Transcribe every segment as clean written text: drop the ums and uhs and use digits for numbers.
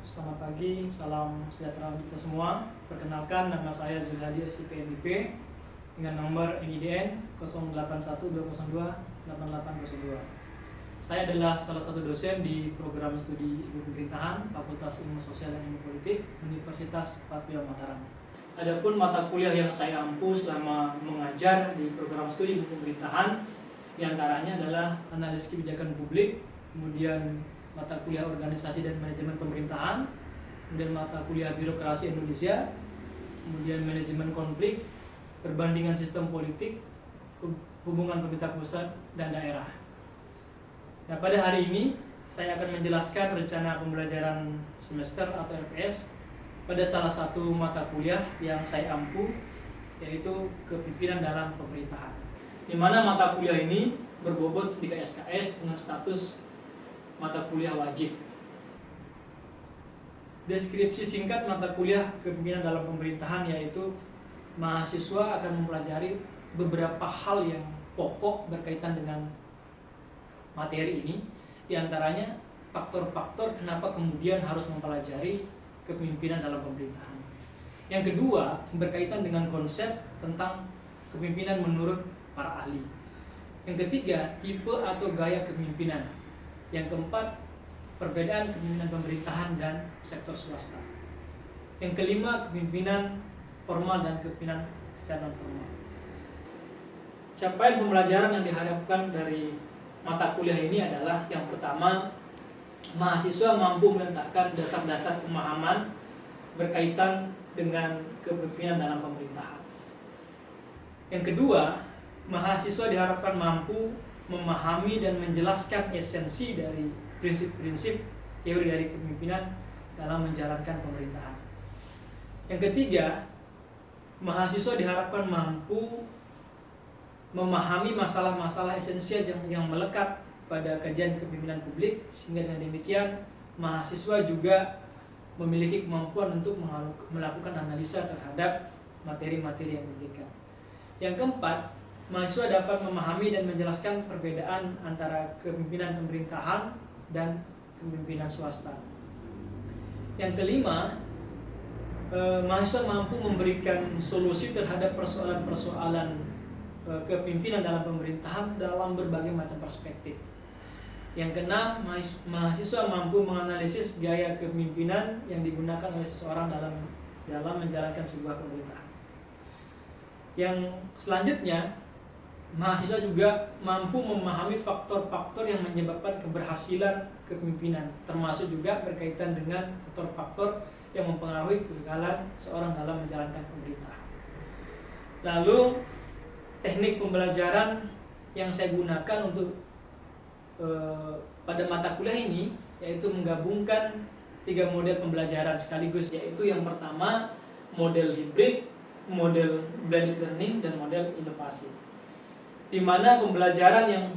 selamat pagi, salam sejahtera untuk kita semua. Perkenalkan, nama saya Zulhadi SIPMIP dengan nomor NIDN 0812028802. Saya adalah salah satu dosen di program studi ilmu pemerintahan Fakultas Ilmu Sosial dan Ilmu Politik Universitas Padang Mataram. Adapun mata kuliah yang saya ampu selama mengajar di program studi ilmu pemerintahan diantaranya adalah analisis kebijakan publik, kemudian mata kuliah organisasi dan manajemen pemerintahan, kemudian mata kuliah birokrasi Indonesia, kemudian manajemen konflik, perbandingan sistem politik, hubungan pemerintah pusat dan daerah. Nah, pada hari ini saya akan menjelaskan rencana pembelajaran semester atau RPS pada salah satu mata kuliah yang saya ampu, yaitu kepemimpinan dalam pemerintahan. Di mana mata kuliah ini berbobot 3 SKS dengan status mata kuliah wajib. Deskripsi singkat mata kuliah kepemimpinan dalam pemerintahan yaitu mahasiswa akan mempelajari beberapa hal yang pokok berkaitan dengan materi ini, diantaranya faktor-faktor kenapa kemudian harus mempelajari kepemimpinan dalam pemerintahan. Yang kedua, berkaitan dengan konsep tentang kepemimpinan menurut para ahli. Yang ketiga, tipe atau gaya kepemimpinan. Yang keempat, perbedaan kepemimpinan pemerintahan dan sektor swasta. Yang kelima, kepemimpinan formal dan kepemimpinan secara non formal. Capaian pembelajaran yang diharapkan dari mata kuliah ini adalah yang pertama, mahasiswa mampu meletakkan dasar-dasar pemahaman berkaitan dengan kepemimpinan dalam pemerintahan. Yang kedua, mahasiswa diharapkan mampu memahami dan menjelaskan esensi dari prinsip-prinsip teori dari kepemimpinan dalam menjalankan pemerintahan. Yang ketiga, mahasiswa diharapkan mampu memahami masalah-masalah esensial yang melekat pada kajian kepemimpinan publik, sehingga dengan demikian mahasiswa juga memiliki kemampuan untuk melakukan analisa terhadap materi-materi yang diberikan. Yang keempat, mahasiswa dapat memahami dan menjelaskan perbedaan antara kepemimpinan pemerintahan dan kepemimpinan swasta. Yang kelima, mahasiswa mampu memberikan solusi terhadap persoalan-persoalan kepemimpinan dalam pemerintahan dalam berbagai macam perspektif. Yang keenam, mahasiswa mampu menganalisis gaya kepemimpinan yang digunakan oleh seseorang dalam menjalankan sebuah pemerintahan. Yang selanjutnya, mahasiswa juga mampu memahami faktor-faktor yang menyebabkan keberhasilan kepemimpinan, termasuk juga berkaitan dengan faktor-faktor yang mempengaruhi kegagalan seorang dalam menjalankan pemerintahan. Lalu, teknik pembelajaran yang saya gunakan untuk pada mata kuliah ini yaitu menggabungkan 3 model pembelajaran sekaligus, yaitu yang pertama model hibrid, model blended learning, dan model inovasi, di mana pembelajaran yang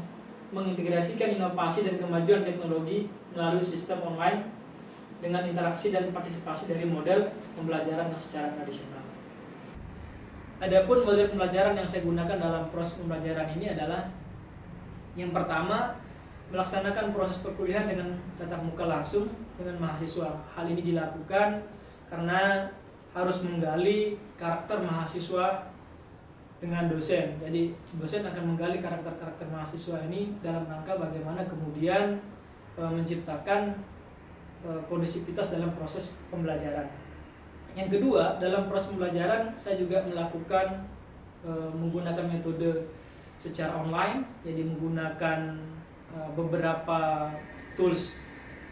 mengintegrasikan inovasi dan kemajuan teknologi melalui sistem online dengan interaksi dan partisipasi dari model pembelajaran yang secara tradisional. Adapun model pembelajaran yang saya gunakan dalam proses pembelajaran ini adalah yang pertama, melaksanakan proses perkuliahan dengan tatap muka langsung dengan mahasiswa. Hal ini dilakukan karena harus menggali karakter mahasiswa dengan dosen. Jadi dosen akan menggali karakter-karakter mahasiswa ini dalam rangka bagaimana kemudian menciptakan kondisivitas dalam proses pembelajaran. Yang kedua, dalam proses pembelajaran saya juga melakukan menggunakan metode secara online, jadi menggunakan beberapa tools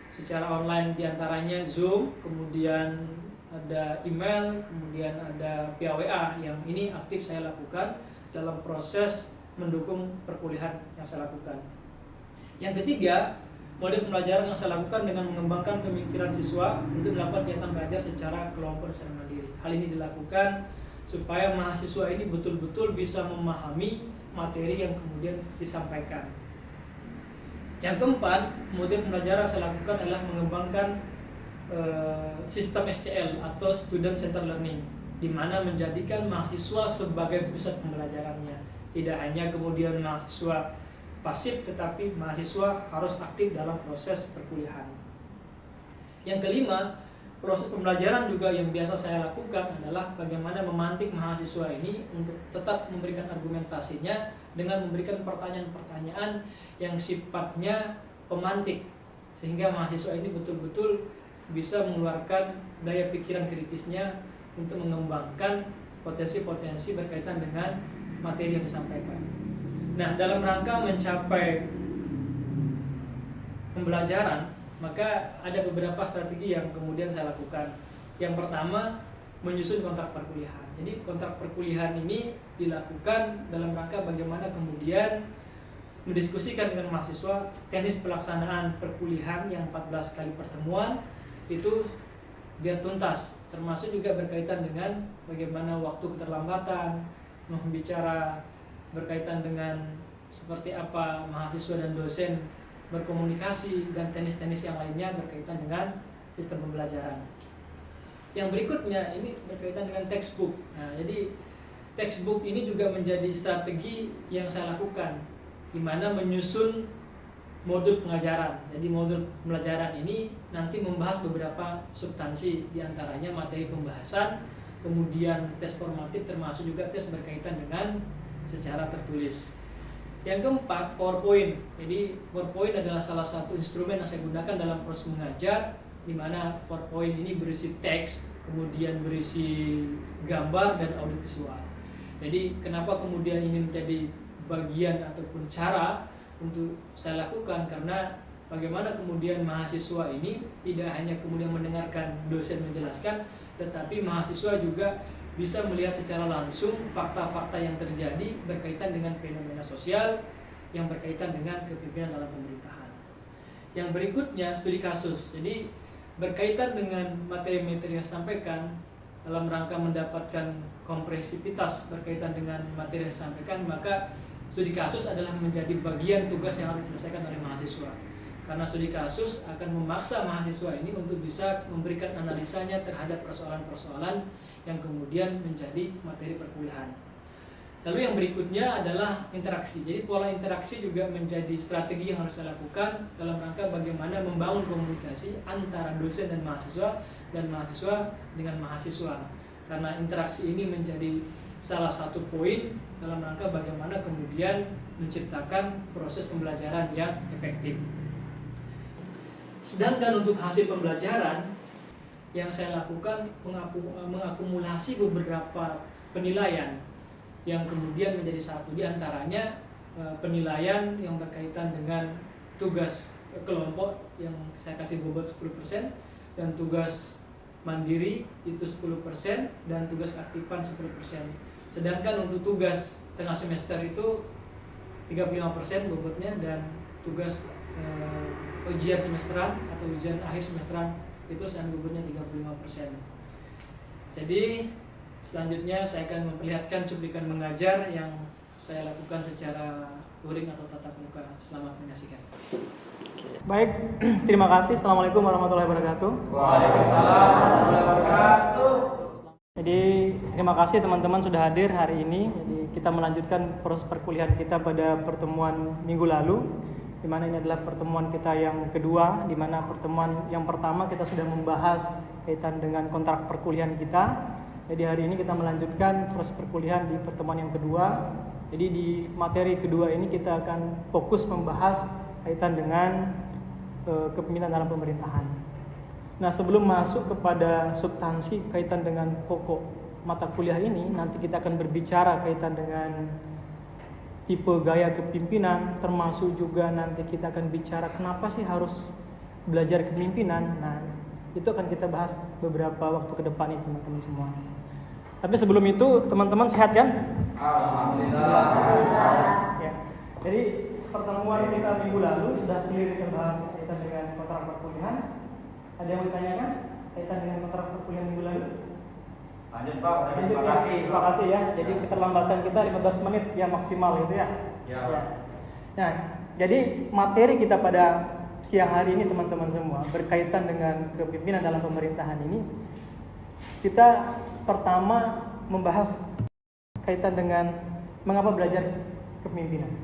secara online, diantaranya Zoom, kemudian ada email, kemudian ada via WA, yang ini aktif saya lakukan dalam proses mendukung perkuliahan yang saya lakukan. Yang ketiga, model pembelajaran yang saya lakukan dengan mengembangkan pemikiran siswa untuk melakukan kegiatan belajar secara kelompok dan secara mandiri. Hal ini dilakukan supaya mahasiswa ini betul-betul bisa memahami materi yang kemudian disampaikan. Yang keempat, model pembelajaran saya lakukan adalah mengembangkan sistem SCL atau Student Centered Learning, di mana menjadikan mahasiswa sebagai pusat pembelajarannya. Tidak hanya kemudian mahasiswa pasif, tetapi mahasiswa harus aktif dalam proses perkuliahan. Yang kelima, proses pembelajaran juga yang biasa saya lakukan adalah bagaimana memantik mahasiswa ini untuk tetap memberikan argumentasinya dengan memberikan pertanyaan-pertanyaan yang sifatnya pemantik, sehingga mahasiswa ini betul-betul bisa mengeluarkan daya pikiran kritisnya untuk mengembangkan potensi-potensi berkaitan dengan materi yang disampaikan. Nah, dalam rangka mencapai pembelajaran, maka ada beberapa strategi yang kemudian saya lakukan. Yang pertama, menyusun kontrak perkuliahan. Jadi kontrak perkuliahan ini dilakukan dalam rangka bagaimana kemudian mendiskusikan dengan mahasiswa teknis pelaksanaan perkuliahan yang 14 kali pertemuan itu biar tuntas, termasuk juga berkaitan dengan bagaimana waktu keterlambatan, membicara berkaitan dengan seperti apa mahasiswa dan dosen berkomunikasi, dan teknis-teknis yang lainnya berkaitan dengan sistem pembelajaran. Yang berikutnya ini berkaitan dengan textbook. Nah, jadi textbook ini juga menjadi strategi yang saya lakukan, di mana menyusun modul pengajaran. Jadi modul pembelajaran ini nanti membahas beberapa substansi, diantaranya materi pembahasan, kemudian tes formatif, termasuk juga tes berkaitan dengan secara tertulis. Yang keempat, PowerPoint. Jadi PowerPoint adalah salah satu instrumen yang saya gunakan dalam proses mengajar, di mana PowerPoint ini berisi teks, kemudian berisi gambar dan audio visual. Jadi kenapa kemudian ini menjadi bagian ataupun cara untuk saya lakukan, karena bagaimana kemudian mahasiswa ini tidak hanya kemudian mendengarkan dosen menjelaskan, tetapi mahasiswa juga bisa melihat secara langsung fakta-fakta yang terjadi berkaitan dengan fenomena sosial yang berkaitan dengan kepemimpinan dalam pemerintahan. Yang berikutnya, studi kasus. Jadi berkaitan dengan materi-materi yang disampaikan, dalam rangka mendapatkan komprehensivitas berkaitan dengan materi yang disampaikan, maka studi kasus adalah menjadi bagian tugas yang harus diselesaikan oleh mahasiswa. Karena studi kasus akan memaksa mahasiswa ini untuk bisa memberikan analisanya terhadap persoalan-persoalan yang kemudian menjadi materi perkuliahan. Lalu yang berikutnya adalah interaksi. Jadi pola interaksi juga menjadi strategi yang harus saya lakukan dalam rangka bagaimana membangun komunikasi antara dosen dan mahasiswa dengan mahasiswa. Karena interaksi ini menjadi salah satu poin dalam rangka bagaimana kemudian menciptakan proses pembelajaran yang efektif. Sedangkan untuk hasil pembelajaran yang saya lakukan mengakumulasi beberapa penilaian yang kemudian menjadi satu, di antaranya penilaian yang berkaitan dengan tugas kelompok yang saya kasih bobot 10% dan tugas mandiri itu 10% dan tugas aktifan 10%. Sedangkan untuk tugas tengah semester itu 35% bobotnya, dan tugas ujian semesteran atau ujian akhir semesteran itu saya bobotnya 35%. Jadi selanjutnya saya akan memperlihatkan cuplikan mengajar yang saya lakukan secara luring atau tatap muka. Selamat menyaksikan. Baik, terima kasih. Assalamualaikum warahmatullahi wabarakatuh. Waalaikumsalam warahmatullahi wabarakatuh. Jadi terima kasih teman-teman sudah hadir hari ini. Jadi kita melanjutkan proses perkuliahan kita pada pertemuan minggu lalu, di mana ini adalah pertemuan kita yang kedua, di mana pertemuan yang pertama kita sudah membahas kaitan dengan kontrak perkuliahan kita. Jadi hari ini kita melanjutkan proses perkuliahan di pertemuan yang kedua. Jadi di materi kedua ini kita akan fokus membahas kaitan dengan kepemimpinan dalam pemerintahan. Nah, sebelum masuk kepada substansi kaitan dengan pokok mata kuliah ini, nanti kita akan berbicara kaitan dengan tipe gaya kepemimpinan, termasuk juga nanti kita akan bicara kenapa sih harus belajar kepemimpinan. Nah, itu akan kita bahas beberapa waktu ke depan ini teman-teman semua. Tapi sebelum itu, teman-teman sehat kan? Alhamdulillah. Ya. Jadi pertemuan kita minggu lalu sudah clear kita bahas kaitan dengan kontrak perkuliahan. Ada yang mau ditanyakan kaitan dengan kontrak perkuliahan minggu lalu? Lanjut Pak, Sepakati ya. Jadi keterlambatan kita 15 menit yang maksimal gitu ya. Ya. Nah, jadi materi kita pada siang hari ini teman-teman semua berkaitan dengan kepemimpinan dalam pemerintahan ini, kita pertama membahas kaitan dengan mengapa belajar kepemimpinan.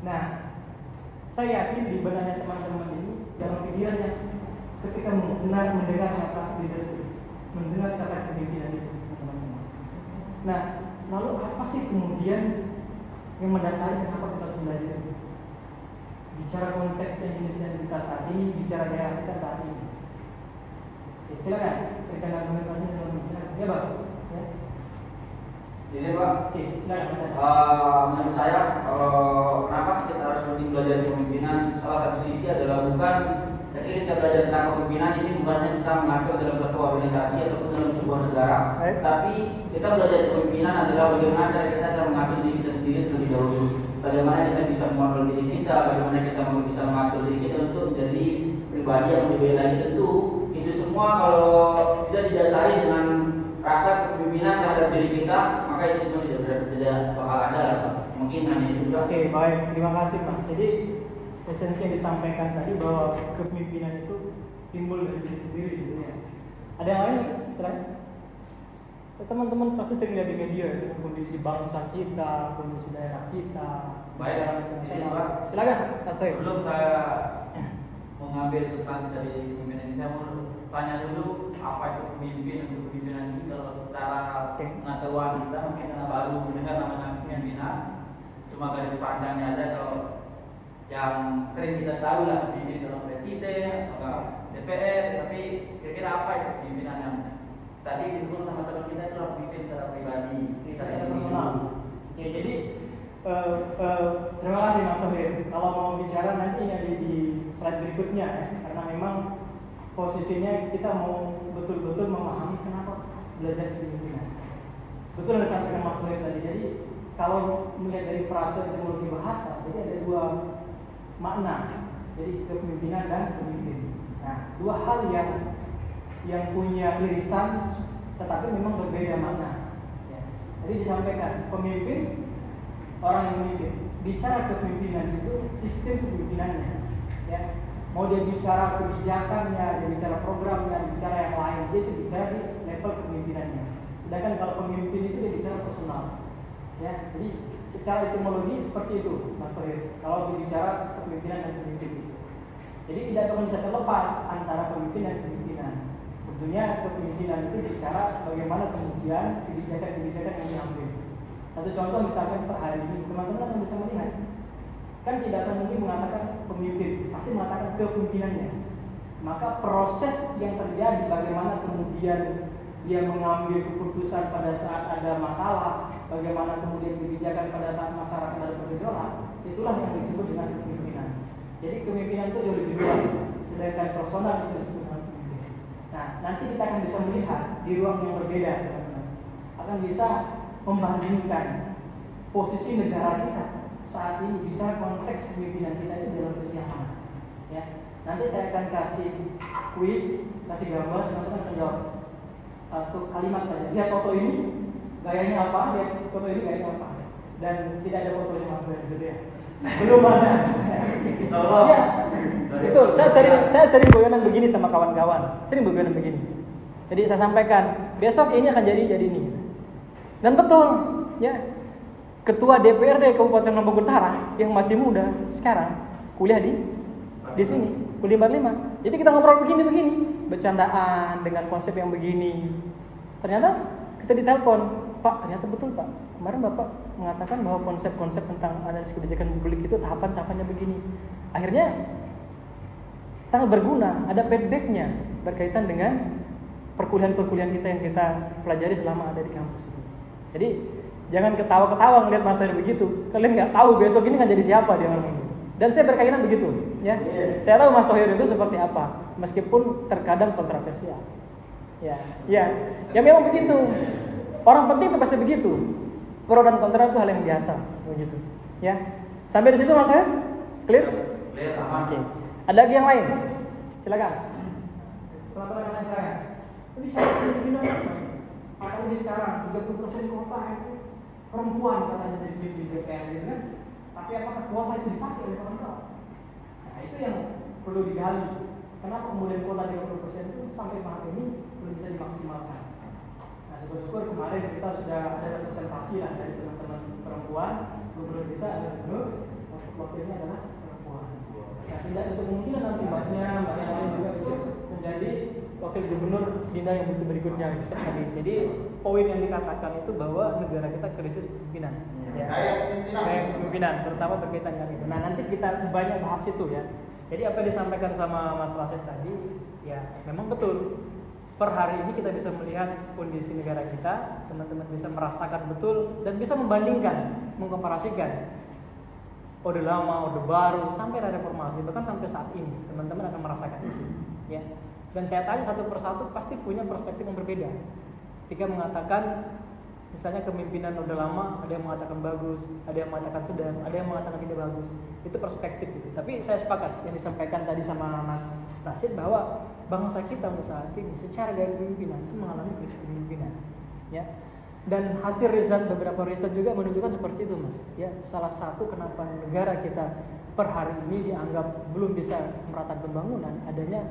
Nah, saya yakin di benaknya teman-teman ini dalam pikirannya ketika mendengar kata leadership, mendengar kata kepemimpinan itu, teman-teman semua. Nah, lalu apa sih kemudian yang mendasari kenapa kita harus belajar? Bicara konteks Indonesia kita saat ini, bicara daerah kita saat ini. Oke, silakan. Berikan argumentasinya dalam bicara. Ya, Bas. Ya. Jadi Pak, Oke, silakan. menurut saya kalau kenapa sih kita harus penting belajar kepemimpinan, salah satu sisi adalah bukan ketika kita belajar tentang kepemimpinan ini bukannya kita mengatur dalam satu organisasi ataupun dalam sebuah negara, tapi kita belajar kepemimpinan adalah bagaimana cara kita akan mengatur diri kita sendiri terlebih dahulu. Bagaimana kita bisa mengontrol diri kita, bagaimana kita bisa mengatur diri kita untuk menjadi pribadi yang lebih baik lagi. Tentu itu semua kalau tidak didasari dengan rasa kepemimpinan terhadap diri kita, maka itu semua tidak bakal ada lah. Mungkin hanya itu. Oke, baik. Terima kasih, Mas. Jadi esensi yang disampaikan tadi bahwa kepemimpinan itu timbul dari diri sendiri gitu ya. Ada yang lain? Silakan. Teman-teman pasti sering lihat di media ya, kondisi bangsa kita, kondisi daerah kita. Baik, ini Pak. Silakan, Mas Toyo. Sebelum saya mengambil substansi dari kepemimpinan ini, saya mau tanya dulu apa itu pemimpin untuk kepemimpinan ini. Kalau secara pengetahuan kita mungkin karena baru mendengar namanya kepemimpinan, cuma garis panjangnya aja. Kalau yang sering kita tahu lah pemimpin dalam presiden atau DPR, tapi kira-kira apa itu kepemimpinan yang tadi disebut sama teman kita itu pemimpin secara pribadi, secara personal. Oke, jadi terima kasih Mas Tohir. Kalau mau bicara nanti ada di slide berikutnya ya, karena memang posisinya kita mau betul-betul memahami kenapa belajar kepemimpinan. Betul yang disampaikan Mas Tohir tadi. Jadi kalau melihat dari frase etimologi bahasa, jadi ada dua makna. Jadi kepemimpinan dan pemimpin. Nah, dua hal yang punya irisan tetapi memang berbeda makna. Ya. Jadi disampaikan pemimpin, orang yang memimpin. Bicara kepemimpinan itu sistem kepemimpinannya. Ya. Mau dia bicara kebijakannya, dia bicara programnya, dia bicara yang lain, dia itu bicara di level kepemimpinannya. Sedangkan kalau pemimpin itu dia bicara personal. Ya. Jadi secara etimologi seperti itu, Mas Tohir. Kalau berbicara kepemimpinan dan pemimpin itu. Jadi tidak bisa terlepas antara pemimpin dan kepemimpinan. Tentunya kepemimpinan itu bicara bagaimana kemudian kebijakan-kebijakan yang diambil. Satu contoh misalkan per hari ini teman-teman akan bisa melihat, kan tidak akan mungkin mengatakan pemimpin, pasti mengatakan kepemimpinannya. Maka proses yang terjadi bagaimana kemudian dia mengambil keputusan pada saat ada masalah, bagaimana kemudian kebijakan pada saat masyarakat ada bergejolak, itulah yang disebut dengan kepemimpinan. Jadi kepemimpinan itu jauh lebih luas, sedangkan personal itu disebut dengan pemimpin. Nah, nanti kita akan bisa melihat di ruang yang berbeda, teman-teman. Akan bisa membandingkan posisi negara kita saat ini bicara konteks kepemimpinan kita itu dalam posisi yang mana. Ya, nanti saya akan kasih kuis, kasih gambar, teman-teman akan jawab satu kalimat saja. Lihat foto ini, gayanya apa? Lihat foto ini gayanya apa? Dan tidak ada fotonya Mas Boyan gitu ya. Belum ada. Insyaallah. Ya, betul. Saya sering goyonan begini sama kawan-kawan. Sering goyonan begini. Jadi saya sampaikan, besok ini akan jadi ini. Dan betul, ya. Ketua DPRD Kabupaten Lombok Utara yang masih muda sekarang kuliah di sini, kuliah 45. Jadi kita ngobrol begini, bercandaan dengan konsep yang begini. Ternyata kita ditelepon, Pak, ternyata betul Pak. Kemarin Bapak mengatakan bahwa konsep-konsep tentang analisis kebijakan publik itu tahapan-tahapannya begini. Akhirnya sangat berguna, ada feedbacknya berkaitan dengan perkuliahan-perkuliahan kita yang kita pelajari selama ada di kampus itu. Jadi jangan ketawa-ketawa ngeliat Mas Tohir begitu. Kalian nggak tahu besok ini kan jadi siapa dia orang itu. Dan saya berkeyakinan begitu, ya. Saya tahu Mas Tohir itu seperti apa, meskipun terkadang kontroversial. Ya memang begitu. Orang penting itu pasti begitu. Pro dan kontra itu hal yang biasa, begitu. Ya. Sampai di situ Mas Tohir? Clear? Clear. Oke. Ada lagi yang lain? Silakan. Teman-teman yang lain saya. Ini cara kepemimpinan apa? Apalagi sekarang 30% kota itu perempuan katanya di DPR gitu kan. Tapi apakah kuota itu dipakai oleh perempuan? Nah, itu yang perlu digali. Kenapa kemudian kuota 30% itu sampai hari ini belum bisa dimaksimalkan? Nah, syukur-syukur kemarin kita sudah ada representasi lah dari teman-teman perempuan. Gubernur kita adalah gubernur, wakilnya adalah perempuan. Nah, tidak untuk kemungkinan nanti mbaknya yang lain juga begitu. menjadi wakil gubernur Dinda yang berikutnya. Jadi poin yang dikatakan itu bahwa negara kita krisis kepemimpinan. Ya. Gaya kepemimpinan, terutama berkaitan dengan itu. Nah nanti kita banyak bahas itu ya. Jadi apa yang disampaikan sama Mas Rashid tadi, ya memang betul. Per hari ini kita bisa melihat kondisi negara kita, teman-teman bisa merasakan betul dan bisa membandingkan, mengkomparasikan Orde Lama, Orde Baru, sampai ada reformasi, bahkan sampai saat ini teman-teman akan merasakan itu. Ya. Dan saya tanya satu persatu pasti punya perspektif yang berbeda. Ketika mengatakan misalnya kepemimpinan Orde Lama, ada yang mengatakan bagus, ada yang mengatakan sedang, ada yang mengatakan tidak bagus. Itu perspektif gitu. Tapi saya sepakat yang disampaikan tadi sama Mas Rashid bahwa bangsa kita untuk saat ini secara gaya kepemimpinan itu mengalami krisis kepemimpinan. Ya. Dan hasil riset, beberapa riset juga menunjukkan seperti itu, Mas. Ya, salah satu kenapa negara kita per hari ini dianggap belum bisa meratakan pembangunan adanya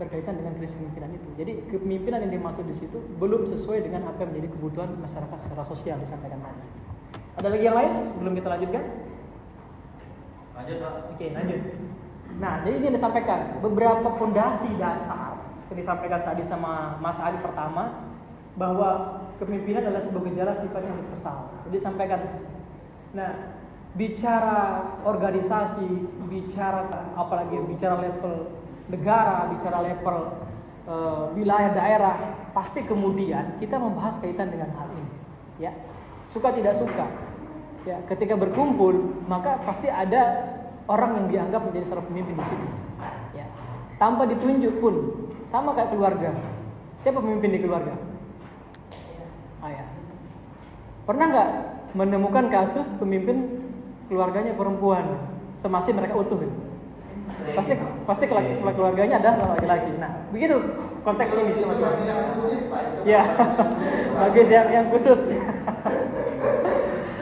berkaitan dengan krisis kepemimpinan itu. Jadi kepemimpinan yang dimaksud di situ belum sesuai dengan apa yang menjadi kebutuhan masyarakat secara sosial disampaikan tadi. Ada lagi yang lain sebelum kita lanjutkan? Lanjut, Pak. Oke, lanjut. Nah, jadi ini yang disampaikan beberapa fondasi dasar yang disampaikan tadi sama Mas Ali pertama bahwa kepemimpinan adalah sebuah gejala sifatnya universal. Jadi disampaikan. Nah, bicara organisasi, bicara apalagi bicara level negara, bicara level wilayah daerah, pasti kemudian kita membahas kaitan dengan hal ini. Ya, suka tidak suka. Ya, ketika berkumpul maka pasti ada orang yang dianggap menjadi seorang pemimpin di situ. Ya, tanpa ditunjuk pun, sama kayak keluarga. Siapa pemimpin di keluarga? Ayah. Pernah nggak menemukan kasus pemimpin keluarganya perempuan semasa mereka utuh? Pasti keluarganya adalah laki-laki. Nah, begitu konteks ini teman-teman. Ya, bagi yang khusus.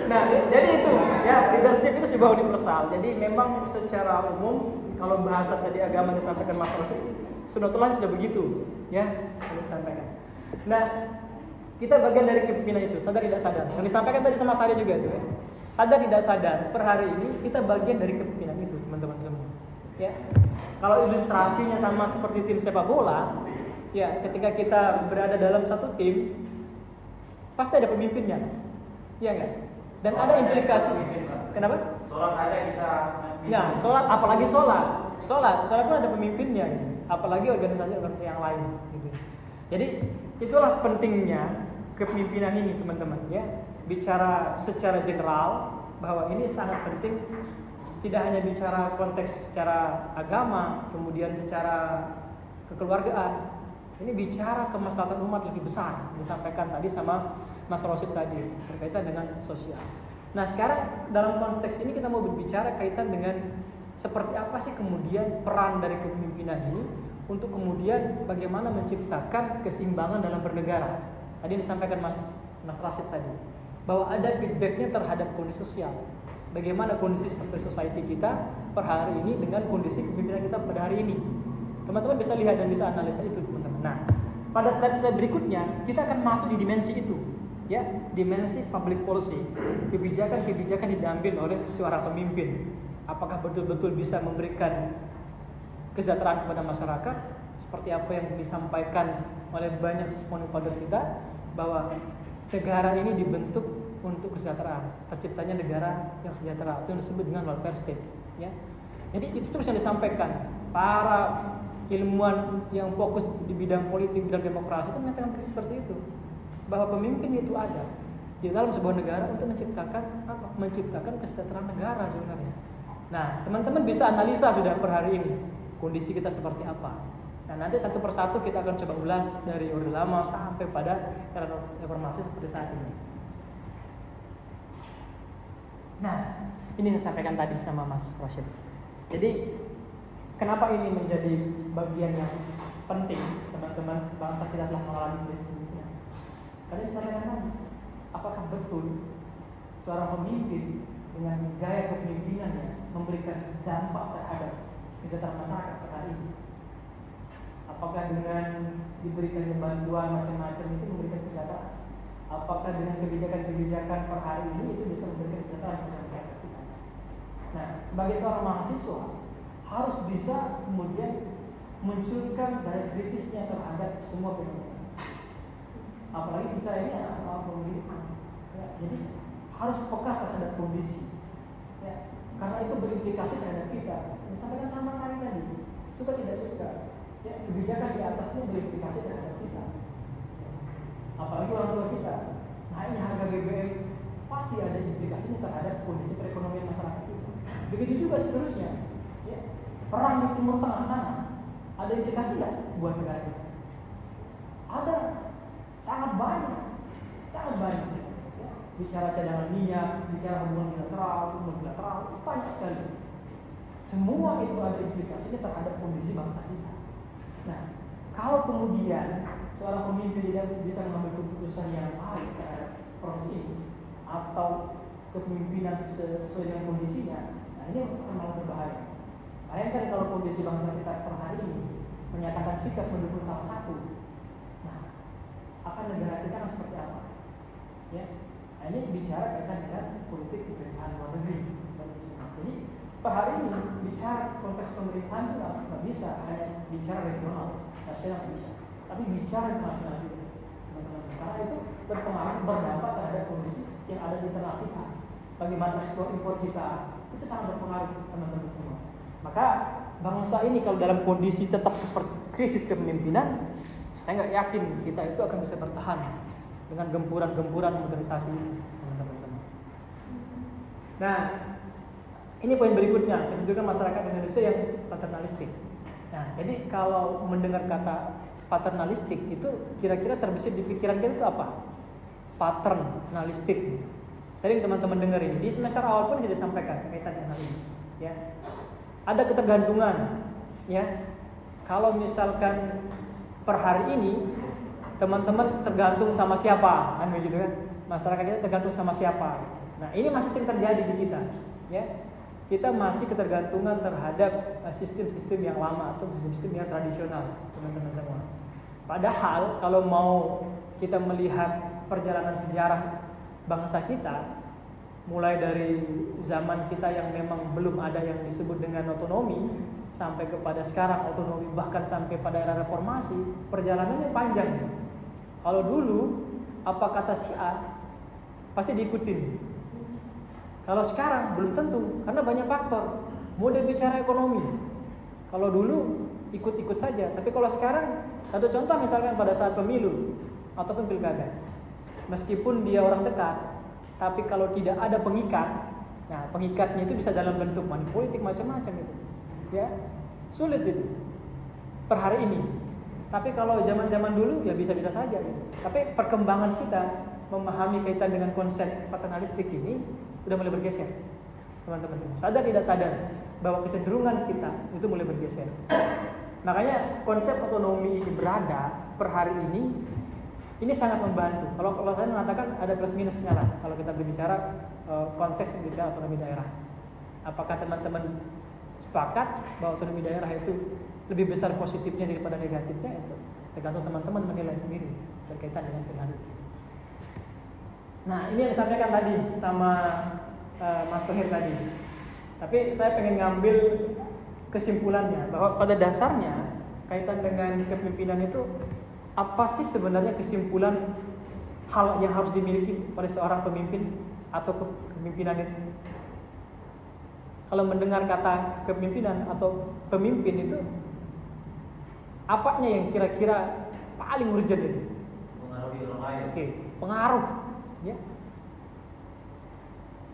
Nah, jadi itu ya leadership itu sebuah universal. Jadi memang secara umum kalau bahasa tadi agama disampaikan Mas Rashid, sunatullah sudah begitu, ya disampaikan. Nah, kita bagian dari kepemimpinan itu, sadar tidak sadar. Yang disampaikan tadi sama Sari juga itu, ya. Sadar tidak sadar, per hari ini kita bagian dari kepemimpinan itu, teman-teman semua. Ya. Kalau ilustrasinya sama seperti tim sepak bola, ya ketika kita berada dalam satu tim, pasti ada pemimpinnya. Iya enggak? Dan ada implikasi. Kenapa? Sholat aja kita. Nah, sholat, apalagi sholat pun ada pemimpinnya, gitu. Apalagi organisasi-organisasi yang lain. Gitu. Jadi itulah pentingnya kepemimpinan ini, teman-teman. Ya, bicara secara general bahwa ini sangat penting. Tidak hanya bicara konteks secara agama, kemudian secara kekeluargaan. Ini bicara kemaslahatan umat lebih besar. Disampaikan tadi sama Mas Rashid tadi berkaitan dengan sosial. Nah sekarang dalam konteks ini kita mau berbicara kaitan dengan seperti apa sih kemudian peran dari kepemimpinan ini untuk kemudian bagaimana menciptakan keseimbangan dalam bernegara. Tadi disampaikan Mas Rashid tadi bahwa ada feedbacknya terhadap kondisi sosial. Bagaimana kondisi society kita per hari ini dengan kondisi kepemimpinan kita pada hari ini. Teman-teman bisa lihat dan bisa analisa itu, teman-teman. Nah, pada slide-slide berikutnya kita akan masuk di dimensi itu. Ya, dimensi public policy, kebijakan-kebijakan diambil oleh seorang pemimpin. Apakah betul-betul bisa memberikan kesejahteraan kepada masyarakat seperti apa yang disampaikan oleh banyak stakeholders kita bahwa negara ini dibentuk untuk kesejahteraan, terciptanya negara yang sejahtera, itu yang disebut dengan welfare state. Ya, jadi itu terus yang disampaikan para ilmuwan yang fokus di bidang politik, bidang demokrasi itu menyatakan seperti itu. Bahwa pemimpin itu ada di dalam sebuah negara untuk menciptakan apa? Menciptakan kesejahteraan negara sebenarnya. Nah, teman-teman bisa analisa sudah per hari ini kondisi kita seperti apa. Nah, nanti satu persatu kita akan coba ulas dari Orde Lama sampai pada era reformasi seperti saat ini. Nah, ini yang disampaikan tadi sama Mas Rashid. Jadi, kenapa ini menjadi bagian yang penting, teman-teman, bangsa kita telah mengalami krisis kepemimpinan? Karena disampaikan tadi, apakah betul seorang pemimpin dengan gaya kepemimpinannya memberikan dampak terhadap kesejahteraan masyarakat pada hari ini? Apakah dengan diberikannya bantuan macam-macam itu memberikan kesejahteraan? Apakah dengan kebijakan-kebijakan per hari ini itu bisa memberikan kesejahteraan kepada masyarakat kita? Nah, sebagai seorang mahasiswa harus bisa kemudian munculkan daya kritisnya terhadap semua fenomena. Apalagi kita ini adalah pemerintahan, ya, jadi harus peka terhadap kondisi, ya, karena itu berimplikasi terhadap kita. Disampaikan sama saya tadi, suka tidak suka, ya, kebijakan di atasnya berimplikasi terhadap kita, apalagi orang tua kita. Naiknya harga BBM pasti ada implikasinya terhadap kondisi perekonomian masyarakat kita. Begitu juga seterusnya, ya. Perang di Timur Tengah sana ada implikasi nggak buat negara kita? Ada, sangat banyak, sangat banyak. Ya. Bicara cadangan minyak, bicara hubungan bilateral, banyak sekali. Semua itu ada implikasinya terhadap kondisi bangsa kita. Nah, kalau kemudian seorang pemimpin tidak bisa mengambil keputusan yang baik terhadap proses ini, atau kepemimpinan sesuai dengan kondisinya, nah ini akan malah berbahaya. Bayangkan kalau kondisi bangsa kita per hari ini menyatakan sikap mendukung salah satu, nah akan negara kita akan seperti apa? Ya, nah, ini bicara kaitan dengan politik pemerintahan luar negeri. Jadi per hari ini bicara konteks pemerintahan itu nggak bisa hanya bicara regional, nasional nggak bisa, tapi bicara internasional juga. Karena itu berpengaruh, berdampak terhadap kondisi yang ada di internal kita. Bagaimana ekspor impor kita itu sangat berpengaruh, teman-teman semua. Maka bangsa ini kalau dalam kondisi tetap seperti krisis kepemimpinan, saya nggak yakin kita itu akan bisa bertahan dengan gempuran-gempuran modernisasi, teman-teman semua. Nah, ini poin berikutnya, kecenderungan masyarakat Indonesia yang paternalistik. Nah, jadi kalau mendengar kata paternalistik itu kira-kira terbesit di pikiran kita itu apa? Paternalistik. Sering teman-teman dengar ini. Di semester awal pun sudah disampaikan kaitan dengan hal ini. Ya, ada ketergantungan. Ya, kalau misalkan per hari ini teman-teman tergantung sama siapa, kan begitu kan? Masyarakat kita tergantung sama siapa. Nah, ini masih sering terjadi di kita. Ya, kita masih ketergantungan terhadap sistem-sistem yang lama atau sistem-sistem yang tradisional, teman-teman semua. Padahal kalau mau kita melihat perjalanan sejarah bangsa kita, mulai dari zaman kita yang memang belum ada yang disebut dengan otonomi, sampai kepada sekarang otonomi, bahkan sampai pada era reformasi, perjalanannya panjang. Kalau dulu apa kata si A pasti diikutin. Kalau sekarang belum tentu, karena banyak faktor. Mulai bicara ekonomi, kalau dulu ikut-ikut saja, tapi kalau sekarang, satu contoh misalkan pada saat pemilu ataupun pilkada, meskipun dia orang dekat, tapi kalau tidak ada pengikat, nah pengikatnya itu bisa dalam bentuk money politik macam-macam itu, ya sulit itu per hari ini. Tapi kalau zaman-zaman dulu ya bisa-bisa saja. Gitu. Tapi perkembangan kita memahami kaitan dengan konsep paternalistik ini sudah mulai bergeser, teman-teman semua. Sadar tidak sadar bahwa kecenderungan kita itu mulai bergeser. Makanya konsep otonomi ini berada per hari ini sangat membantu. Kalau saya mengatakan ada plus minusnya lah. Kalau kita berbicara konteks berbicara otonomi daerah, apakah teman-teman sepakat bahwa otonomi daerah itu lebih besar positifnya daripada negatifnya? Itu tergantung teman-teman menilai sendiri berkaitan dengan hal itu. Nah, ini yang disampaikan tadi sama Mas Tohir tadi. Tapi saya pengen ngambil kesimpulannya bahwa pada dasarnya kaitan dengan kepemimpinan itu apa sih sebenarnya kesimpulan hal yang harus dimiliki oleh seorang pemimpin atau kepemimpinan itu? Kalau mendengar kata kepemimpinan atau pemimpin itu, apanya yang kira-kira paling urgent itu? Mengaruhi orang lain. Oke, pengaruh. Ya.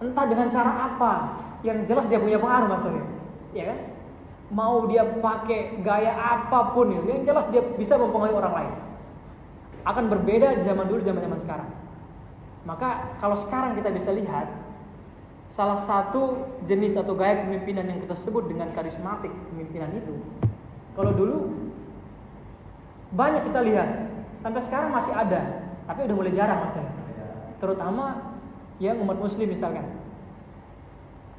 Entah dengan cara apa, yang jelas dia punya pengaruh, Mas Tohir. Ya kan? Mau dia pakai gaya apapun itu, yang jelas dia bisa mempengaruhi orang lain. Akan berbeda di zaman dulu, zaman sekarang. Maka kalau sekarang kita bisa lihat salah satu jenis atau gaya kepemimpinan yang kita sebut dengan karismatik kepemimpinan itu, kalau dulu banyak kita lihat, sampai sekarang masih ada, tapi udah mulai jarang, Mas Tohir. Terutama yang umat muslim misalkan,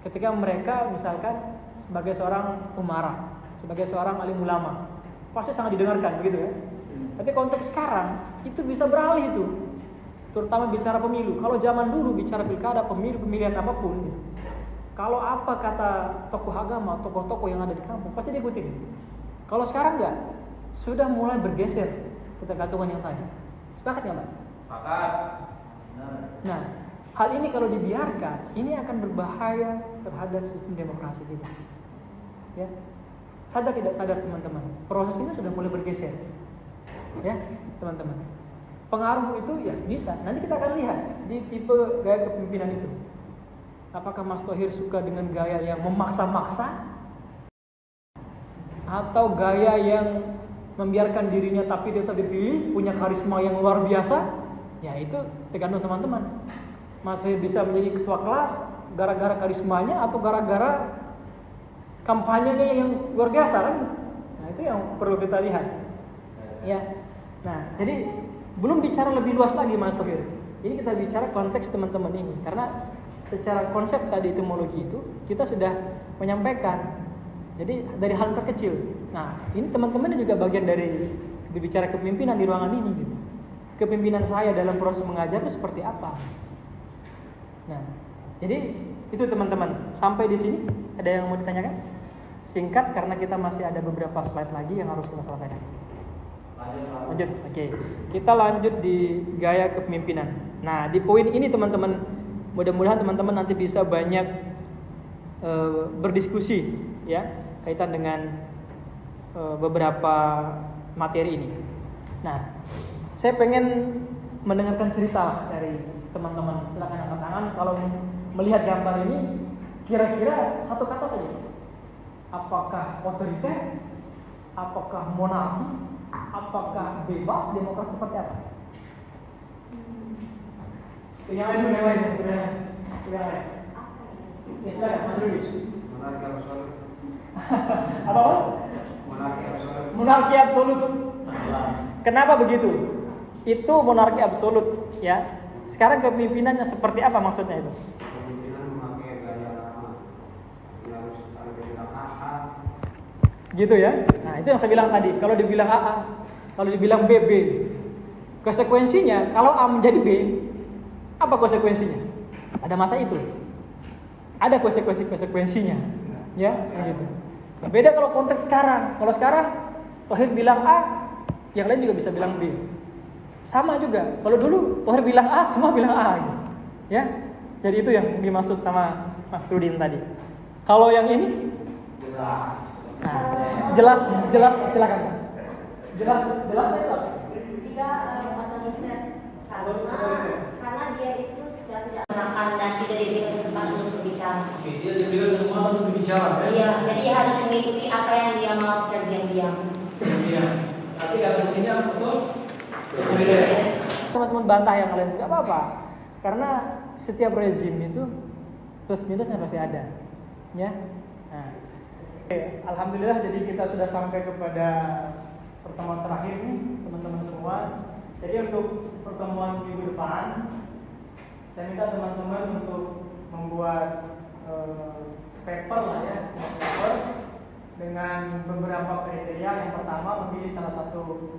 ketika mereka misalkan sebagai seorang umarah, sebagai seorang alim ulama, pasti sangat didengarkan begitu ya. Tapi konteks sekarang itu bisa beralih itu, terutama bicara pemilu. Kalau zaman dulu bicara pilkada, pemilu, pemilihan apapun gitu. Kalau apa kata tokoh agama, tokoh-tokoh yang ada di kampung pasti diikutin. Kalau sekarang enggak, sudah mulai bergeser ketergantungan yang tadi. Sepakat nggak, Pak? Sepakat. Nah, hal ini kalau dibiarkan, ini akan berbahaya terhadap sistem demokrasi kita. Ya, sadar tidak sadar teman-teman, proses ini sudah mulai bergeser. Ya, teman-teman. Pengaruh itu ya bisa. Nanti kita akan lihat di tipe gaya kepemimpinan itu. Apakah Mas Thohir suka dengan gaya yang memaksa-maksa, atau gaya yang membiarkan dirinya tapi dia tetap dipilih, punya karisma yang luar biasa? Ya itu tergantung teman-teman. Mas Thohir bisa menjadi ketua kelas gara-gara karismanya atau gara-gara kampanyenya yang luar biasa kan? Nah itu yang perlu kita lihat. Ya. Nah jadi belum bicara lebih luas lagi Mas Thohir. Ini kita bicara konteks teman-teman ini, karena secara konsep tadi etimologi itu kita sudah menyampaikan. Jadi dari hal terkecil. Nah ini teman-teman juga bagian dari berbicara kepemimpinan di ruangan ini. Gitu. Kepemimpinan saya dalam proses mengajar itu seperti apa? Nah jadi itu teman-teman. Sampai di sini ada yang mau ditanyakan? Singkat karena kita masih ada beberapa slide lagi yang harus kita selesaikan. Lanjut, oke. Kita lanjut di gaya kepemimpinan. Nah, di poin ini teman-teman, mudah-mudahan teman-teman nanti bisa banyak berdiskusi, ya, kaitan dengan beberapa materi ini. Nah, saya pengen mendengarkan cerita dari teman-teman. Silakan angkat tangan kalau melihat gambar ini, kira-kira satu kata saja. Apakah otoriter? Apakah monarki? Apakah bebas? Demokrasi seperti apa? Yang lain. Ya silakan, Mas Rudi. Monarki absolut. Apa Mas? Monarki absolut. Monarki absolut. Kenapa begitu? Itu monarki absolut, ya. Sekarang kepemimpinannya seperti apa maksudnya itu? Pemimpinan memakai gaya lama. Yang kalau dibilang AA. Gitu ya. Nah, itu yang saya bilang tadi. Kalau dibilang AA, kalau dibilang BB, konsekuensinya kalau A menjadi B, apa konsekuensinya? Ada masa itu. Ada konsekuensinya. Ya, gitu. Beda kalau konteks sekarang. Kalau sekarang Thohir bilang A, yang lain juga bisa bilang B. Sama juga. Kalau dulu Thohir bilang A, semua bilang A gitu. Ya. Jadi itu yang dimaksud sama Mas Rudin tadi. Kalau yang ini Jelas. nah, jelas silakan. Jelas saya tahu. Tidak otoriter karena dia itu secara tidak menerangkan dan tidak diberikan kesempatan untuk berbicara. Oke, dia diberikan kesempatan untuk berbicara, kan? Iya, jadi harus mengikuti apa yang dia mau secara diam-diam. Iya. Tapi asumsinya betul. Teman-teman bantah yang lain tidak apa-apa. Karena setiap rezim itu plus minusnya pasti ada. Ya. Nah. Oke, alhamdulillah jadi kita sudah sampai kepada pertemuan terakhir nih, teman-teman semua. Jadi untuk pertemuan minggu depan, saya minta teman-teman untuk membuat paper lah ya, paper dengan beberapa kriteria. Yang pertama memilih salah satu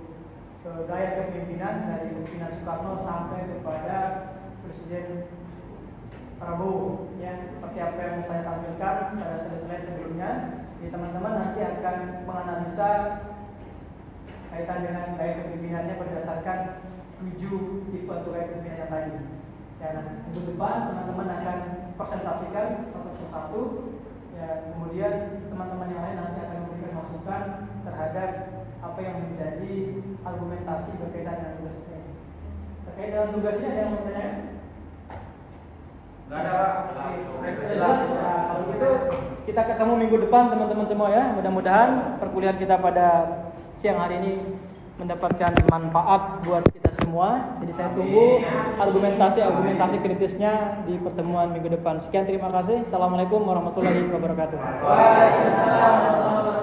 gaya kepemimpinan dari pimpinan Soekarno sampai kepada Presiden Prabowo, ya, seperti apa yang saya tampilkan pada slide sebelumnya. Jadi teman-teman nanti akan menganalisa kaitan dengan gaya kepemimpinannya berdasarkan 7 tipe gaya kepemimpinan tadi. Dan minggu depan teman-teman akan presentasikan satu persatu. Ya, kemudian teman-teman yang lain nanti akan memberikan masukan terhadap apa yang menjadi argumentasi berkaitan dengan tugas ini. Terkait dengan tugasnya ada yang mau bertanya? Enggak ada, Pak. Jelas. Nah, kalau gitu kita ketemu minggu depan teman-teman semua ya. Mudah-mudahan perkuliahan kita pada siang hari ini mendapatkan manfaat buat kita semua. Jadi saya tunggu argumentasi kritisnya di pertemuan minggu depan. Sekian, terima kasih. Assalamualaikum warahmatullahi wabarakatuh. Waalaikumsalam.